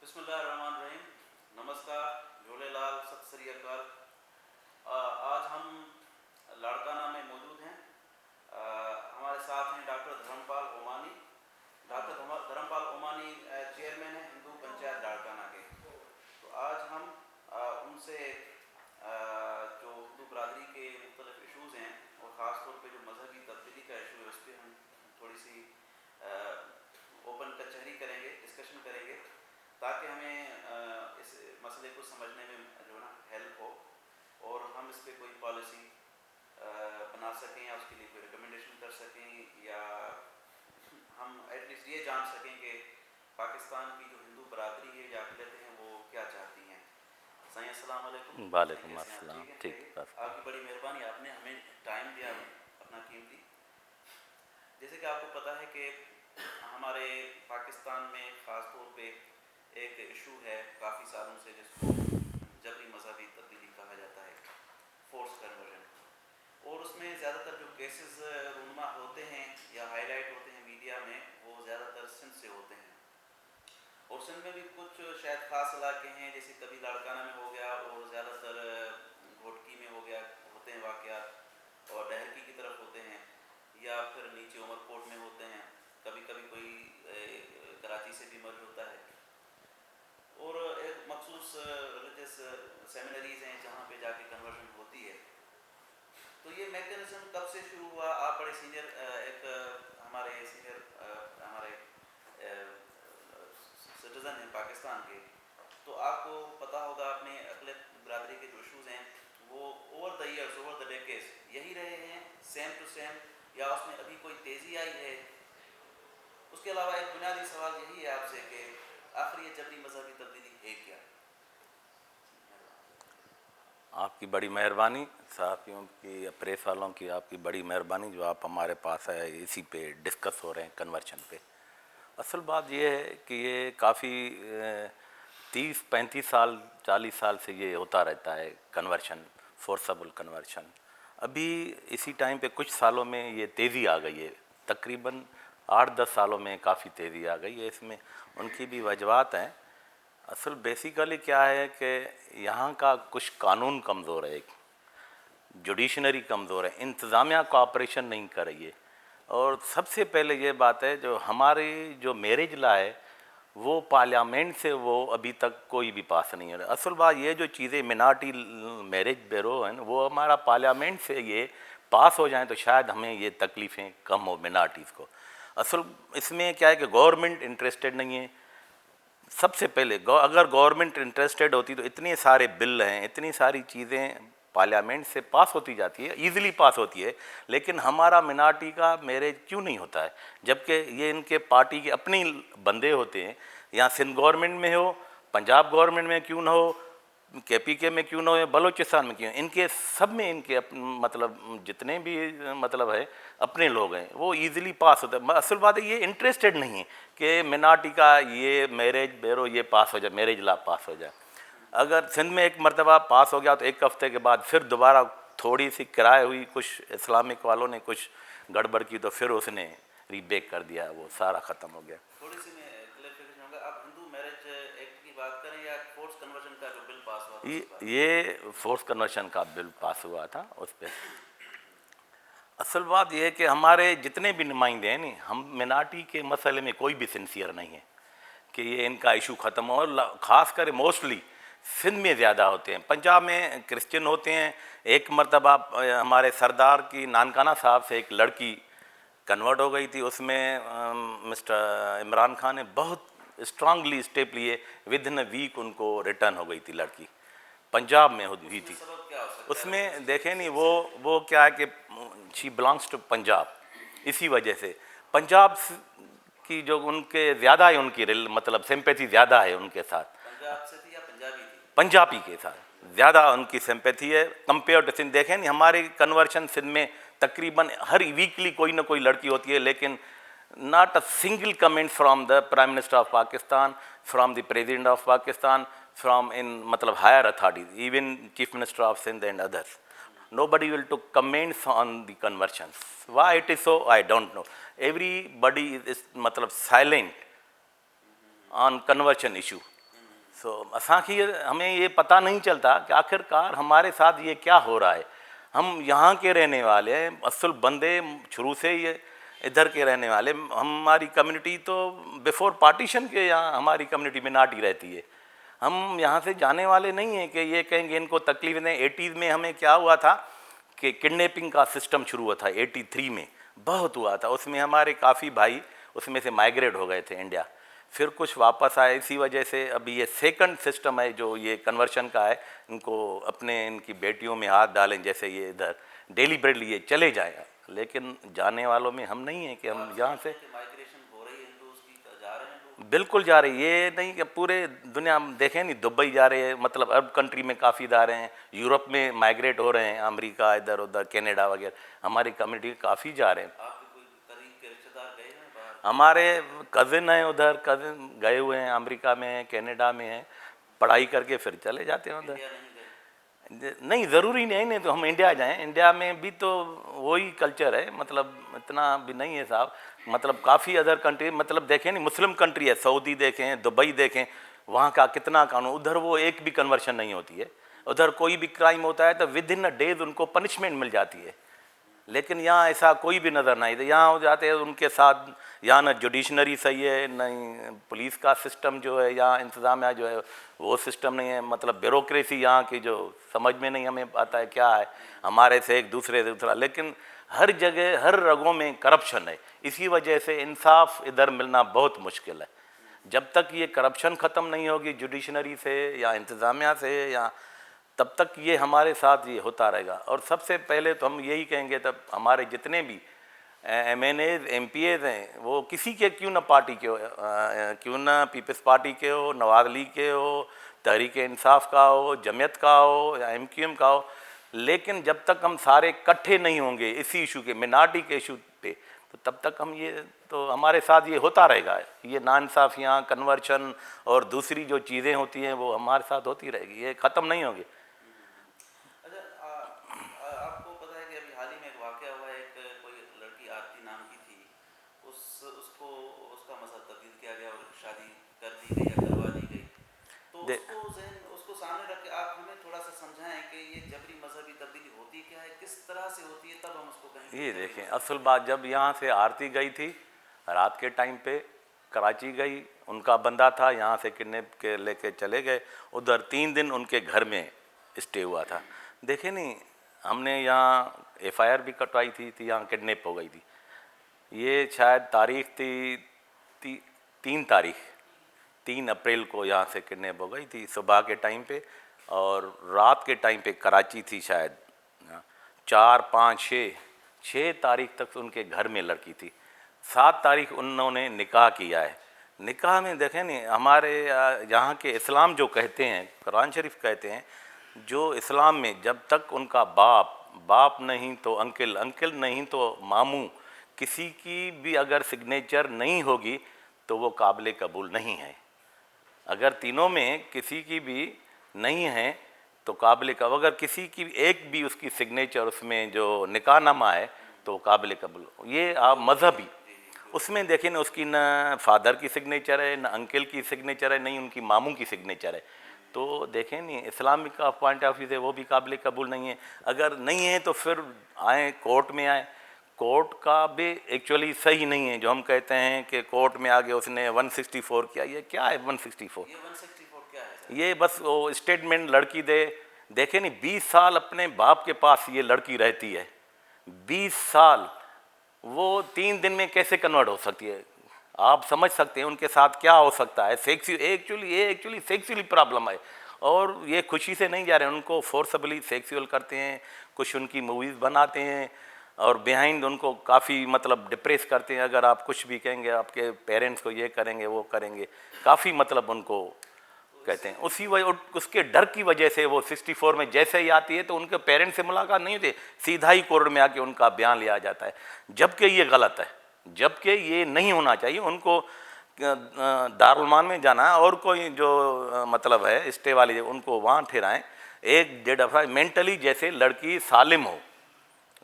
बिस्मिल्लाहिर्रहमानिर्रहीम। नमस्कार, झूलेलाल, सत श्री अकाल। आज हम लाड़काना में मौजूद हैं। हमारे साथ हैं doctor Dharmpal Omani. Doctor Dharmpal Omani chairman हैं हिंदू पंचायत लाड़काना के। तो आज हम उनसे जो हिंदू बरादरी के मुख्तलिफ इशूज़ हैं और ख़ास तौर पे जो मजहबी तब्दीली का इशू है उस पर हम थोड़ी सी ओपन कचहरी करेंगे, डिस्कशन करेंगे, ताकि हमें इस मसले को समझने में जो ना हेल्प हो और हम इस पर कोई पॉलिसी बना सकें या उसके लिए कोई रिकमेंडेशन कर सकें, या हम एटलीस्ट ये जान सकें कि पाकिस्तान की जो हिंदू बरादरी है या अक़लियतें हैं वो क्या चाहती हैं। साईं अस्सलाम वालेकुम। वालेकुम कैसे हैं आप? अस्सलाम। ठीक है, ठीक कहिए। बस आपकी बड़ी मेहरबानी, आपने हमें टाइम दिया अपना कीमती। जैसे कि आपको पता है कि हमारे पाकिस्तान में ख़ास तौर पे एक इशू है काफ़ी सालों से जिसको जबरी मजहबी तब्दीली कहा जाता है, फोर्स कन्वर्जन। और उसमें ज़्यादातर जो केसेस रूनमा होते हैं या हाईलाइट होते हैं मीडिया में वो ज़्यादातर सिंध से होते हैं। और सिंध में भी कुछ शायद ख़ास इलाके हैं, जैसे कभी लाड़काना में हो गया और ज़्यादातर घोटकी में हो गया होते हैं वाक़यात, और डहरकी की तरफ होते हैं, या फिर नीचे उमरकोट में होते हैं। कभी कभी कोई कराची से भी मर्ज होता है। और एक मखसूस रिलीजियस सेमिनरीज हैं जहाँ पे जाके कन्वर्जन होती है। तो ये मैकेनिज्म कब से शुरू हुआ? आप बड़े सीनियर हमारे सिटीज़न हैं पाकिस्तान के, तो आपको पता होगा अपने अक़लियत बरादरी के जो इशूज़ हैं वो over the years, over the decades यही रहे हैं, सेम टू सेम, या उसमें अभी कोई तेज़ी आई है? उसके अलावा एक बुनियादी सवाल यही है आपसे कि आखिर ये जबरी मजहबी तब्दीली है क्या? आपकी बड़ी मेहरबानी, साथियों की, प्रेस वालों की आपकी बड़ी मेहरबानी जो आप हमारे पास है, इसी पे डिस्कस हो रहे हैं कन्वर्शन पे। असल बात ये है कि ये काफ़ी 30-35 साल 40 साल से ये होता रहता है कन्वर्शन, फोर्सेबल कन्वर्शन। अभी इसी टाइम पे कुछ सालों में ये तेज़ी आ गई है, तकरीबन 8-10 सालों में काफ़ी तेज़ी आ गई है। इसमें उनकी भी वजवात हैं। असल बेसिकली क्या है कि यहाँ का कुछ कानून कमज़ोर है, जुडिशनरी कमज़ोर है, इंतज़ामिया कोऑपरेशन नहीं कर रही है। और सबसे पहले ये बात है, जो हमारी जो मैरिज लॉ है वो पार्लियामेंट से वो अभी तक कोई भी पास नहीं हो रहा। असल बात ये जो चीज़ें मिनार्टी मैरिज ब्यूरो हैं वो हमारा पार्लियामेंट से ये पास हो जाएं तो शायद हमें ये तकलीफ़ें कम हो मिनार्टीज़ को। असल इसमें क्या है कि गवर्नमेंट इंटरेस्टेड नहीं है। सबसे पहले अगर गवर्नमेंट इंटरेस्टेड होती तो इतने सारे बिल हैं, इतनी सारी चीज़ें पार्लियामेंट से पास होती जाती है, इजीली पास होती है, लेकिन हमारा मिनार्टी का मैरिज क्यों नहीं होता है? जबकि ये इनके पार्टी के अपने बंदे होते हैं। यहाँ सिंध गवर्नमेंट में हो, पंजाब गवर्नमेंट में क्यों ना हो, KPK में क्यों ना हो, बलूचिस्तान में क्यों, इनके सब में इनके मतलब जितने भी मतलब है अपने लोग हैं, वो इजीली पास होता है। असल बात है ये इंटरेस्टेड नहीं है कि मिनार्टी का ये मैरिज ब्यूरो ये पास हो जाए, मैरिज लॉ पास हो जाए। अगर सिंध में एक मरतबा पास हो गया तो एक हफ्ते के बाद फिर दोबारा थोड़ी सी किराए हुई, कुछ इस्लामिक वालों ने कुछ गड़बड़ की तो फिर उसने रीबेक कर दिया, वो सारा ख़त्म हो गया। थोड़ी सी मैं क्लैरिफिकेशन होगा, आप हिंदू मैरिज एक्ट की बात करें या फोर्स कन्वर्जन का जो बिल पास हुआ था उसकी बात? ये फोर्स कन्वर्शन का बिल पास हुआ था उस पर। असल बात यह है कि हमारे जितने भी नुमाइंदे हैं नहीं, हम मिनार्टी के मसले में कोई भी सिंसियर नहीं है कि ये इनका इशू ख़त्म हो। और ख़ास कर मोस्टली सिंध में ज़्यादा होते हैं, पंजाब में क्रिश्चियन होते हैं। एक मरतबा हमारे सरदार की नानकाना साहब से एक लड़की कन्वर्ट हो गई थी, उसमें मिस्टर इमरान खान ने बहुत स्ट्रांगली स्टेप लिए, विद इन अ वीक उनको रिटर्न हो गई थी लड़की, पंजाब में हुई थी। उसमें देखें नहीं, वो क्या है कि शी बिलोंग्स टू पंजाब, इसी वजह से पंजाब की जो उनके ज़्यादा है, उनकी मतलब सिंपैथी ज़्यादा है उनके साथ, पंजाब से थी या पंजाबी थी? पंजाबी के साथ ज़्यादा उनकी सिंपैथी है कंपेयर टू सिंध। देखें नहीं, हमारे कन्वर्शन सिंध में तकरीबन हर वीकली कोई ना कोई लड़की होती है, लेकिन not a single comment from the prime minister of Pakistan, from the president of Pakistan, from in मतलब higher authorities, even chief minister of Sindh and others. Nobody will took comments on the conversions. Why it is so, I don't know. Everybody is मतलब silent on conversion issue. सो असांखे हमें ये पता नहीं चलता कि आखिरकार हमारे साथ ये क्या हो रहा है। हम यहाँ के रहने वाले हैं, असल बंदे शुरू से ये इधर के रहने वाले। हमारी कम्युनिटी तो बिफोर पार्टीशन के यहाँ हमारी कम्युनिटी में नाटी रहती है। हम यहाँ से जाने वाले नहीं हैं कि ये कहेंगे इनको तकलीफ नहीं। 80s में हमें क्या हुआ था कि किडनैपिंग का सिस्टम शुरू हुआ था 83 में, बहुत हुआ था। उसमें हमारे काफ़ी भाई उसमें से माइग्रेट हो गए थे इंडिया, फिर कुछ वापस आए। इसी वजह से अभी ये सेकंड सिस्टम है जो ये कन्वर्शन का है, इनको अपने इनकी बेटियों में हाथ डालें जैसे ये इधर डेलीबरेटली ये चले जाएगा। लेकिन जाने वालों में हम नहीं हैं कि हम यहाँ से माइग्रेशन हो रही है हिंदूज की, जा रहे हैं लोग। बिल्कुल जा रही। ये नहीं कि पूरे दुनिया में देखें नहीं, दुबई जा रहे हैं, मतलब अरब कंट्री में काफ़ी जा रहे हैं, यूरोप में माइग्रेट हो रहे हैं, अमेरिका इधर उधर कनाडा वगैरह। हमारी कम्युनिटी काफ़ी जा रहे हैं। आपके कोई करीब के रिश्तेदार गए हैं बाहर? हमारे कज़िन हैं उधर, कज़िन गए हुए हैं, अमेरिका में हैं, कनाडा में हैं, पढ़ाई करके फिर चले जाते हैं उधर। इंडिया नहीं गए? नहीं, ज़रूरी नहीं तो हम इंडिया जाएं। इंडिया में भी तो वही कल्चर है, मतलब इतना भी नहीं है साहब। मतलब काफ़ी अदर कंट्री, मतलब देखें नहीं, मुस्लिम कंट्री है, सऊदी देखें, दुबई देखें, वहाँ का कितना कानून। उधर वो एक भी कन्वर्शन नहीं होती है। उधर कोई भी क्राइम होता है तो विद इन अ डेज उनको पनिशमेंट मिल जाती है। लेकिन यहाँ ऐसा कोई भी नज़र नहीं। तो यहाँ हो जाते हैं उनके साथ, यहाँ न जुडिशनरी सही है, नहीं पुलिस का सिस्टम जो है यहाँ इंतज़ामिया जो है वो सिस्टम नहीं है। मतलब ब्यूरोक्रेसी यहाँ की जो समझ में नहीं हमें आता है क्या है, हमारे से एक दूसरे से दूसरा। लेकिन हर जगह हर रगों में करप्शन है। इसी वजह से इंसाफ इधर मिलना बहुत मुश्किल है। जब तक ये करप्शन ख़त्म नहीं होगी जुडिशनरी से या इंतज़ामिया से, या तब तक ये हमारे साथ ये होता रहेगा। और सबसे पहले तो हम यही कहेंगे, तब हमारे जितने भी MNAs MPAs हैं वो किसी के क्यों ना पार्टी के हो, क्यों ना पीपल्स पार्टी के हो, नवाज लीग के हो, तहरीक इंसाफ का हो, जमीयत का हो या MQM का हो, लेकिन जब तक हम सारे इकट्ठे नहीं होंगे इसी इशू के, मिनार्टी के इशू पे, तो तब तक हम ये तो हमारे साथ ये होता रहेगा। ये नाइंसाफ़ियाँ, कन्वर्शन और दूसरी जो चीज़ें होती हैं वो हमारे साथ होती रहेगी, ये ख़त्म नहीं होगी। अच्छा, आपको पता है कि अभी हाल ही में एक वाक़या हुआ है, एक कोई लड़की आरती नाम की थी, उसको उसका मज़हब तब्दील किया गया और शादी कर दी गई या करवा दी गई। तो दे उसको सामने रख के आप हमें थोड़ा सा समझाएं कि ये जबरी मजहबी तब्दीली होती क्या है, किस तरह से होती है, तब हम उसको कहेंगे। ये देखें, असल बात जब यहाँ से आरती गई थी रात के टाइम पे, कराची गई, उनका बंदा था, यहाँ से किडनैप के लेके चले गए। उधर 3 दिन उनके घर में स्टे हुआ था। देखे नहीं, हमने यहाँ FIR भी कटवाई थी, यहाँ किडनैप हो गई थी। ये शायद तारीख थी 3 अप्रैल को यहाँ से किडनैप हो गई थी सुबह के टाइम पे, और रात के टाइम पे कराची थी शायद 4, 5, 6 तारीख तक उनके घर में लड़की थी। 7 तारीख उन्होंने निकाह किया है। निकाह में देखें नहीं, हमारे यहाँ के इस्लाम जो कहते हैं, कुरान शरीफ कहते हैं, जो इस्लाम में जब तक उनका बाप नहीं तो अंकल नहीं तो मामू, किसी की भी अगर सिग्नेचर नहीं होगी तो वो काबिल कबूल नहीं है। अगर तीनों में किसी की भी नहीं है तो काबिल कबूल, अगर किसी की एक भी उसकी सिग्नेचर उसमें जो निकाहनामा है तो काबिल कबूल। ये आप मजहबी उसमें देखें ना, उसकी न फादर की सिग्नेचर है, न अंकल की सिग्नेचर है, नहीं उनकी मामू की सिग्नेचर है। तो देखें नहीं, इस्लामिक का पॉइंट ऑफ व्यू से वो भी काबिल कबूल नहीं है। अगर नहीं है तो फिर आए कोर्ट में आए। कोर्ट का भी एक्चुअली सही नहीं है जो हम कहते हैं कि कोर्ट में आगे उसने 164 किया। ये क्या है 164? ये 164 क्या है सर? ये बस वो स्टेटमेंट लड़की देखे नहीं, 20 साल अपने बाप के पास ये लड़की रहती है, 20 साल, वो 3 दिन में कैसे कन्वर्ट हो सकती है? आप समझ सकते हैं उनके साथ क्या हो सकता है। एक्चुअली सेक्सुअली प्रॉब्लम है, और ये खुशी से नहीं जा रहे हैं, उनको फोर्सबली सेक्सुअल करते हैं। कुछ उनकी मूवीज़ बनाते हैं और बिहाइंड उनको काफ़ी मतलब डिप्रेस करते हैं। अगर आप कुछ भी कहेंगे आपके पेरेंट्स को ये करेंगे वो करेंगे, काफ़ी मतलब उनको कहते हैं। उसी वजह उसके डर की वजह से वो 64 में जैसे ही आती है तो उनके पेरेंट्स से मुलाकात नहीं होती, सीधा ही कोर्ट में आके उनका बयान लिया जाता है, जबकि ये गलत है, जबकि ये नहीं होना चाहिए। उनको दारुलमान में जाना है और कोई जो मतलब है स्टे वाली उनको वहाँ ठहराएं 1-1.5 हफ्ता मेंटली, जैसे लड़की सालिम हो।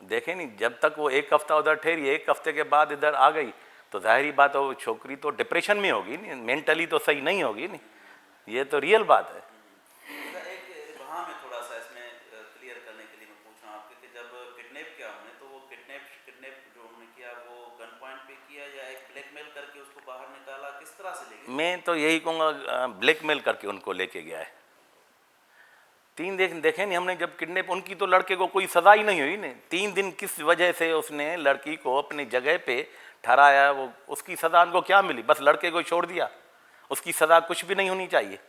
देखें नहीं, जब तक वो 1 हफ्ता उधर ठहरी, 1 हफ्ते के बाद इधर आ गई तो जाहिर बात हो छोकरी तो डिप्रेशन में होगी नहीं, मेंटली तो सही नहीं होगी नहीं। ये तो रियल बात है। एक वहाँ में थोड़ा सा इसमें क्लियर करने के लिए मैं पूछ रहा हूँ आपके कि जब किडनैप किया उन्होंने, तो वो किडनैप जो उन्होंने किया वो गन पॉइंट पे किया या एक ब्लैकमेल करके उसको बाहर निकाला, किस तरह से ले गए? मैं तो यही कहूँगा ब्लैकमेल करके उनको लेके गया है। देखे नहीं हमने जब किडनैप, उनकी तो लड़के को कोई सजा ही नहीं हुई ने। 3 दिन किस वजह से उसने लड़की को अपनी जगह पे ठहराया, वो उसकी सजा उनको क्या मिली? बस लड़के को छोड़ दिया, उसकी सजा कुछ भी नहीं होनी चाहिए।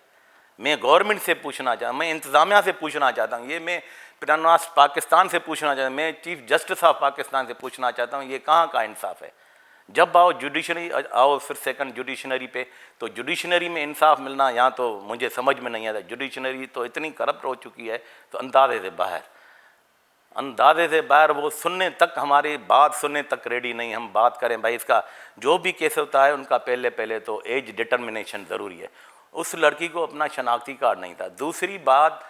मैं गवर्नमेंट से पूछना चाहता, मैं इंतज़ामिया से पूछना चाहता हूँ, ये मैं प्राइम पाकिस्तान से पूछना चाहता हूँ, मैं चीफ जस्टिस ऑफ पाकिस्तान से पूछना चाहता हूँ, ये कहाँ का इंसाफ है? जब आओ जुडिशरी आओ फिर सेकंड जुडिशनरी पे, तो जुडिशनरी में इंसाफ मिलना यहाँ तो मुझे समझ में नहीं आता। जुडिशनरी तो इतनी करप्ट हो चुकी है तो अंदाजे से बाहर वो सुनने तक, हमारी बात सुनने तक रेडी नहीं। हम बात करें भाई इसका जो भी केस होता है उनका पहले तो एज डिटर्मिनेशन ज़रूरी है। उस लड़की को अपना शनाख्ती कार्ड नहीं था। दूसरी बात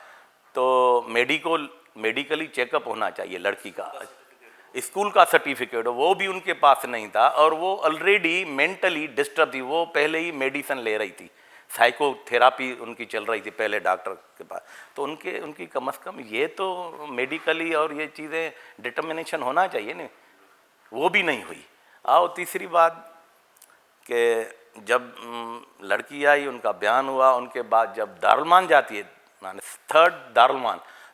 तो मेडिकली चेकअप होना चाहिए लड़की का, स्कूल का सर्टिफिकेट वो भी उनके पास नहीं था, और वो ऑलरेडी मेंटली डिस्टर्ब थी। वो पहले ही मेडिसिन ले रही थी, साइकोथेरापी उनकी चल रही थी पहले डॉक्टर के पास। तो उनकी कम से कम ये तो मेडिकली और ये चीज़ें डिटर्मिनेशन होना चाहिए ना, वो भी नहीं हुई। आओ तीसरी बात कि जब लड़की आई, उनका बयान हुआ, उनके बाद जब दारुलमान जाती है, माने थर्ड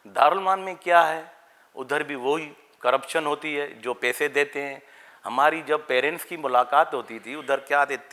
दारुलमान में क्या है? उधर भी वही करप्शन होती है, जो पैसे देते हैं। हमारी जब पेरेंट्स की मुलाकात होती थी उधर क्या देती